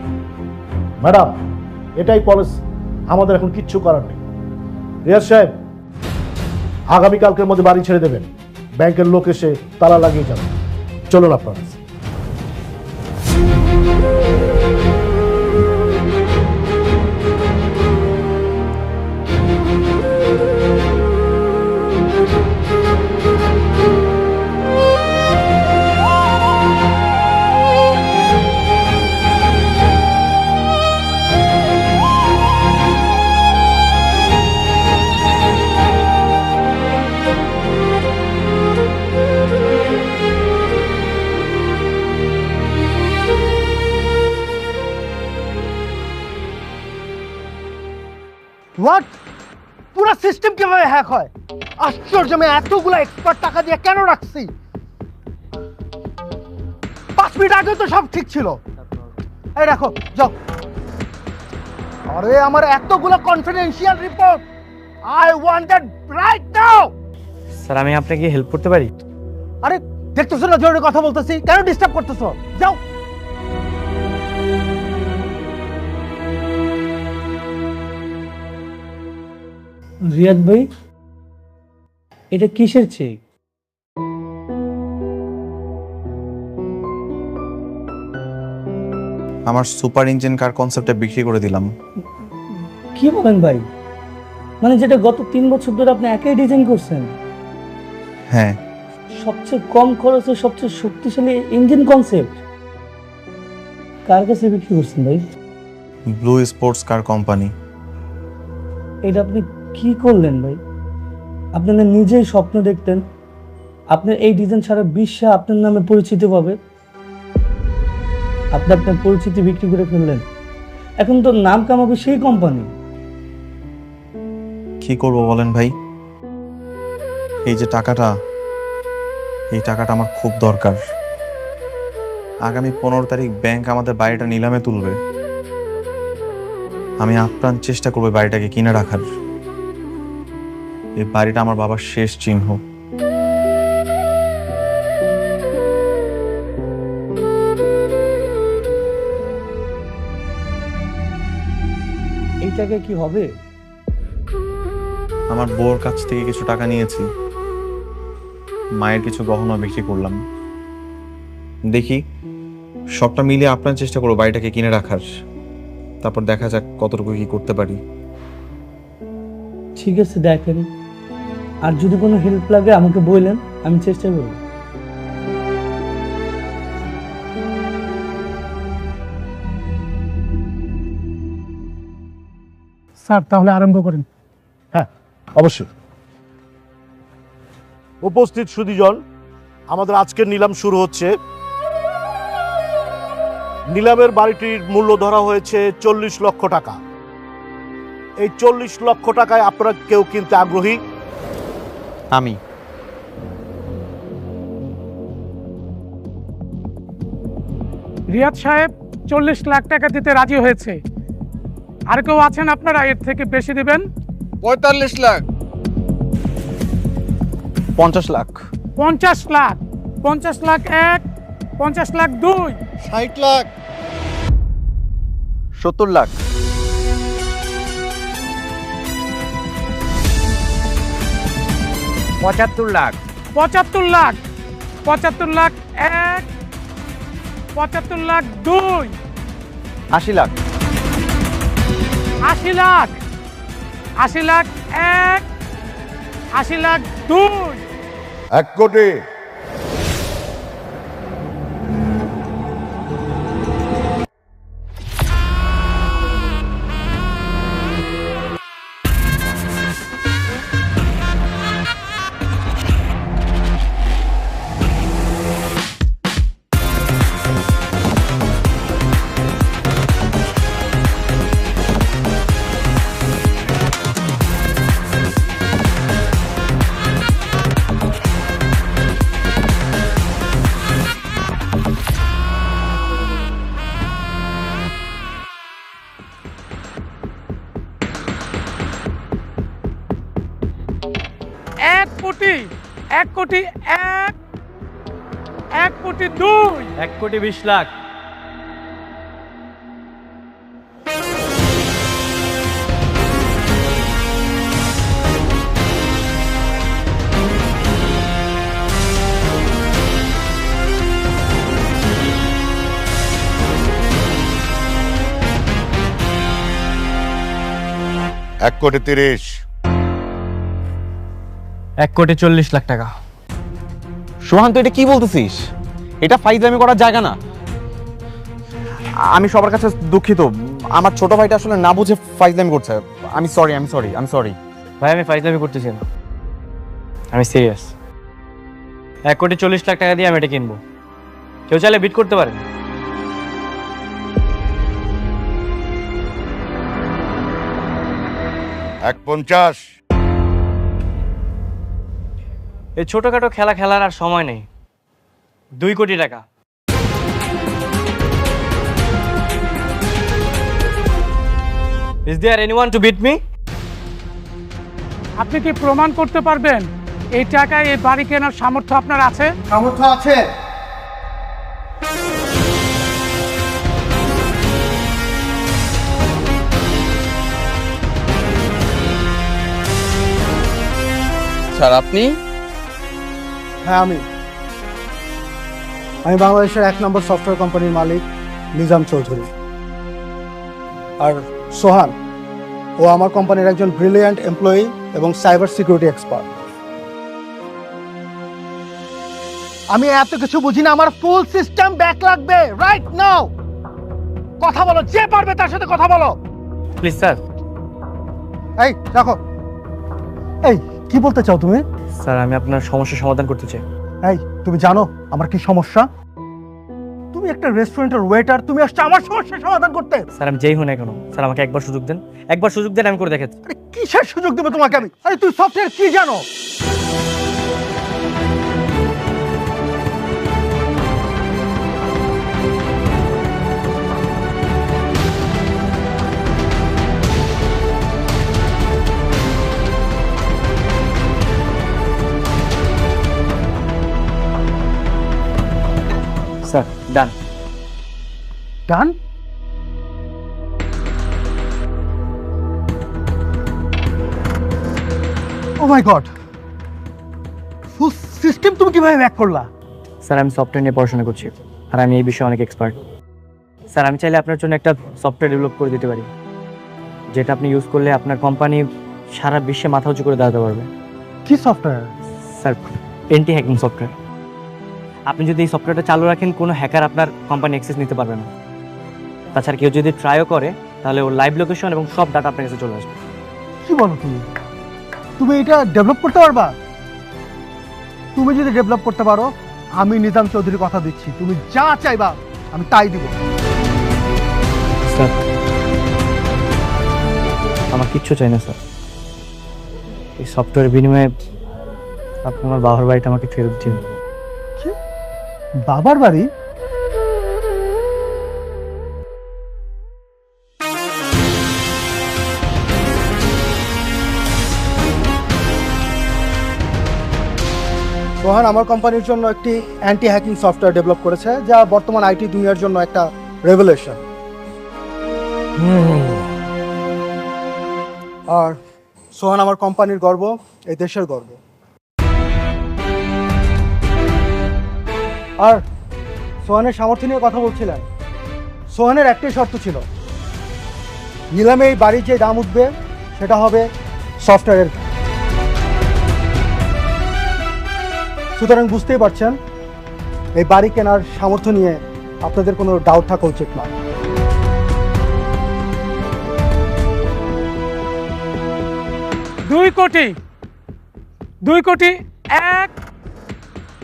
ম্যাডাম এটাই পলিসি, আমাদের এখন কিচ্ছু করার নেই। রিয়াজ সাহেব আগামীকালকের মধ্যে বাড়ি ছেড়ে দেবেন, ব্যাংকের লোক এসে তালা লাগিয়ে যাবে। চলুন আপনারা। হোয়াট? পুরো সিস্টেম কিভাবে হ্যাক হয়? আশ্চর্য, আমি এতগুলো এক্সপার্ট টাকা দিয়ে কেন রাখছি? 5 মিনিট আগে তো সব ঠিক ছিল। এই রাখো, যাও। আরে আমার এতগুলো confidential report, I want that right now. Sir আমি আপনাকে হেল্প করতে পারি? আরে দেখতেছো না জরুরি কথা বলতেছি, কেন ডিস্টার্ব করতেছো? যাও। রিয়াদ ভাই, এটা কিসের চেক? আমার সুপার ইঞ্জিন কার কনসেপ্টে বিক্রি করে দিলাম। কি বলেন ভাই? মানে যেটা গত 3 বছর ধরে আপনি একাই ডিজাইন করছেন? হ্যাঁ। সবচেয়ে কম খরচে সবচেয়ে শক্তিশালী ইঞ্জিন কনসেপ্ট কার কাছে বিক্রি করছেন ভাই? Blue sports car company. এটা আপনি কি করলেন ভাই? আপনি না নিজেই স্বপ্ন দেখতেন আপনার এই ডিজাইন সারা বিশ্বে আপনার নামে পরিচিতি পাবে, আপনি আপনার পরিচিতি বিক্রি করে ফেললেন। এখন তো নাম কামাবে সেই কোম্পানি। কি করব বলেন ভাই, এই যে টাকাটা, এই টাকাটা আমার খুব দরকার। আগামী 15 তারিখ ব্যাংক আমাদের বাড়িটা নিলামে তুলবে। আমি আপ্রাণ চেষ্টা করবো বাড়িটাকে কিনে রাখার। এই বাড়িটা আমার বাবার শেষ চিহ্ন। এই টাকা কি হবে? আমার বউর কাছ থেকে কিছু টাকা নিয়েছি, মায়ের কিছু গহনা বিক্রি করলাম। দেখি সবটা মিলিয়ে আপনার চেষ্টা করবো বাড়িটাকে কিনে রাখার। তারপর দেখা যাক কতটুকু কি করতে পারি। ঠিক আছে, দেখেন, আর যদি কোনো হেল্প লাগে আমাকে বললেন, আমি চেষ্টা করব। স্যার তাহলে আরম্ভ করেন। হ্যাঁ, অবশ্যই। উপস্থিত সুধীজন, আমাদের আজকের নিলাম শুরু হচ্ছে। নিলামের বাড়িটির মূল্য ধরা হয়েছে 40 লক্ষ টাকা। এই 40 লক্ষ টাকায় আপনারা কেউ কিনতে আগ্রহী? আমি। রিয়াদ সাহেব 40 লাখ টাকা দিতে রাজি হয়েছে। আর কেউ আছেন আপনারা এর থেকে বেশি দিবেন? 45 লাখ। 50 লাখ। 50 লাখ। 50 লাখ 1, 50 লাখ 2, 60 লাখ। 70 লাখ। 75 লাখ। 75 লাখ। 75 লাখ 1, 75 লাখ 2, 80 লাখ। 80 লাখ। 80 লাখ 1, 80 লাখ 2, 1 কোটি। কোটি 1 কোটি 1, 1 কোটি 2, 1 কোটি 20 লাখ। এক কোটি 30। 1 কোটি 40 লাখ টাকা। সোহান, তুই এটা কি বলতেছিস? এটা ফাইজলামি করার জায়গা না। আমি সবার কাছে দুঃখিত। আমার ছোট ভাইটা আসলে না বুঝে ফাইজলামি করছে। আমি সরি। ভাই আমি ফাইজলামি করতেছি না, আমি সিরিয়াস। 1 কোটি 40 লাখ টাকা দিয়ে আমি এটা কিনবো। কেউ চাইলে বিট করতে পারেন। এক 50। এই ছোটখাটো খেলা খেলার আর সময় নেই। 2 কোটি টাকা। Is there anyone to beat me? আপনি কি প্রমাণ করতে পারবেন এই টাকায় এই বাড়ি কেনার সামর্থ্য আপনার আছে? সামর্থ্য আছে। স্যার আপনি? হ্যাঁ আমি বাংলাদেশের 1 নম্বর সফটওয়্যার কোম্পানির মালিক নিজাম চৌধুরী। আর সোহান, ও আমার কোম্পানির একজন ব্রিলিয়ান্ট এমপ্লয়ি এবং সাইবার সিকিউরিটি এক্সপার্ট। আমি এত কিছু বুঝি না, আমার ফুল সিস্টেম ব্যাক লাগবে রাইট নাও। কথা বলো, যে পারবে তার সাথে কথা বলো। Please sir. এই রাখো। এই কি বলতে চাও তুমি? স্যার আমি আপনার সমস্যার সমাধান করতে চাই। এই তুমি জানো আমার কি সমস্যা? তুমি একটা রেস্টুরেন্টের ওয়েটার, তুমি আসছো আমার সমস্যার সমাধান করতে। স্যার আমি যেই হই না কেন, স্যার আমাকে একবার সুযোগ দেন। একবার সুযোগ দেন, আমি করে দেখাচ্ছি। আরে কিসের সুযোগ দেবো তোমাকে আমি? আরে তুই সফটওয়্যার কি জানো? স্যার ডান। ডান? ও মাই গড, ফুল সিস্টেম তুমি কিভাবে হ্যাক করলা? স্যার আমি সফটওয়্যার নিয়ে পড়াশোনা করছি, আর আমি এই বিষয়ে অনেক এক্সপার্ট। স্যার আমি চাইলে আপনার জন্য একটা সফটওয়্যার ডেভেলপ করে দিতে পারি, যেটা আপনি ইউজ করলে আপনার কোম্পানি সারা বিশ্বে মাথা উঁচু করে দাঁড়াতে পারবে। কি software? Sir anti hacking software. আপনি যদি এই সফটওয়্যারটা চালু রাখেন, কোনো হ্যাকার আপনার কোম্পানি অ্যাক্সেস নিতে পারবে না। তাছাড়া কেউ যদি ট্রাইও করে, তাহলে ওর লাইভ লোকেশন এবং সব ডাটা আপনার কাছে চলে আসবে। কি বলো তুমি? তুমি এটা ডেভেলপ করতে পারবা? তুমি যদি ডেভেলপ করতে পারো, আমি নিজাম চৌধুরী কথা দিচ্ছি, তুমি যা চাইবা আমি তাই দিব। স্যার আমার কিচ্ছু চাই না স্যার, এই সফটওয়্যারের বিনিময়ে আপনি আমার বাবার বাড়িটা আমাকে ফেরত দিন। বাবার বাড়ি? সোহান আমার কোম্পানির জন্য একটি অ্যান্টি হ্যাকিং সফটওয়্যার ডেভেলপ করেছে, যা বর্তমান আইটি দুনিয়ার জন্য একটা রেভলিউশন। আর সোহান আমার কোম্পানির গর্ব, এই দেশের গর্ব। আর সোহানের সামর্থ্য নিয়ে কথা বলছিলেন। সোহানের একটাই শর্ত ছিল, নিলামে এই বাড়ির যে দাম উঠবে সেটা হবে সফটওয়্যারের। সুতরাং বুঝতেই পারছেন এই বাড়ি কেনার সামর্থ্য নিয়ে আপনাদের কোনো ডাউট থাকা উচিত না। দুই কোটি 1,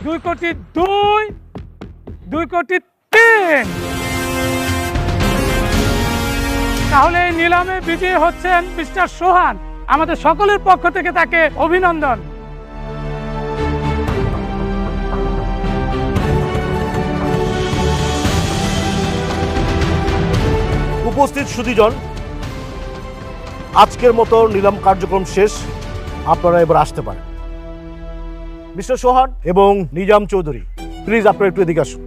2 কোটি 2, 2 কোটি 3। তাহলে এই নিলামে বিজয়ী হচ্ছেন মিস্টার সোহান। আমাদের সকলের পক্ষ থেকে তাকে অভিনন্দন। উপস্থিত সুধীজন, আজকের মতো নিলাম কার্যক্রম শেষ, আপনারা এবার আসতে পারেন। মিস্টার সোহান এবং নিজাম চৌধুরী, প্লিজ আপনারা একটু এদিকে আসুন।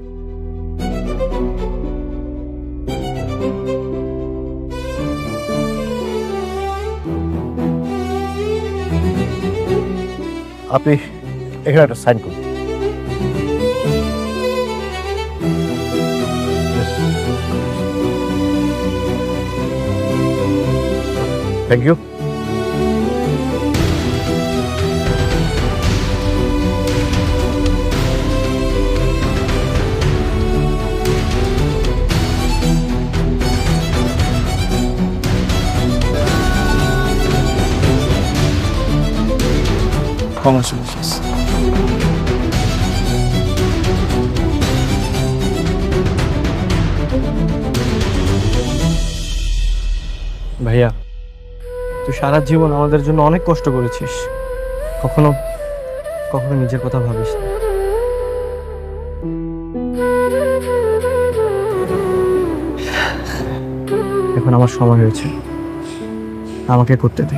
আপনি এখানে একটা সাইন করুন। Thank you. Congratulations. ভাইয়া, তুই সারা জীবন আমাদের জন্য অনেক কষ্ট করেছিস, কখনো কখনো নিজের কথা ভাবিস না। এখন আমার সময় হয়েছে, আমাকে করতে দে।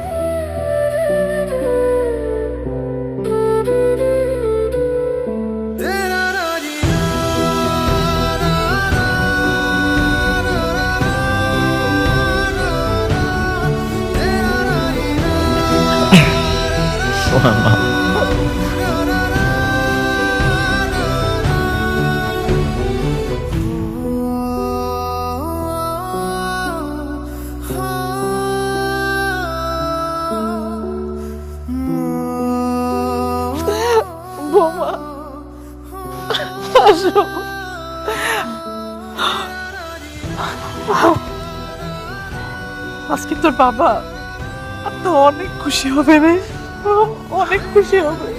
বৌমা আসো। আজকে তোর বাবা তো অনেক খুশি হবে রে, অনেক খুশি হবে।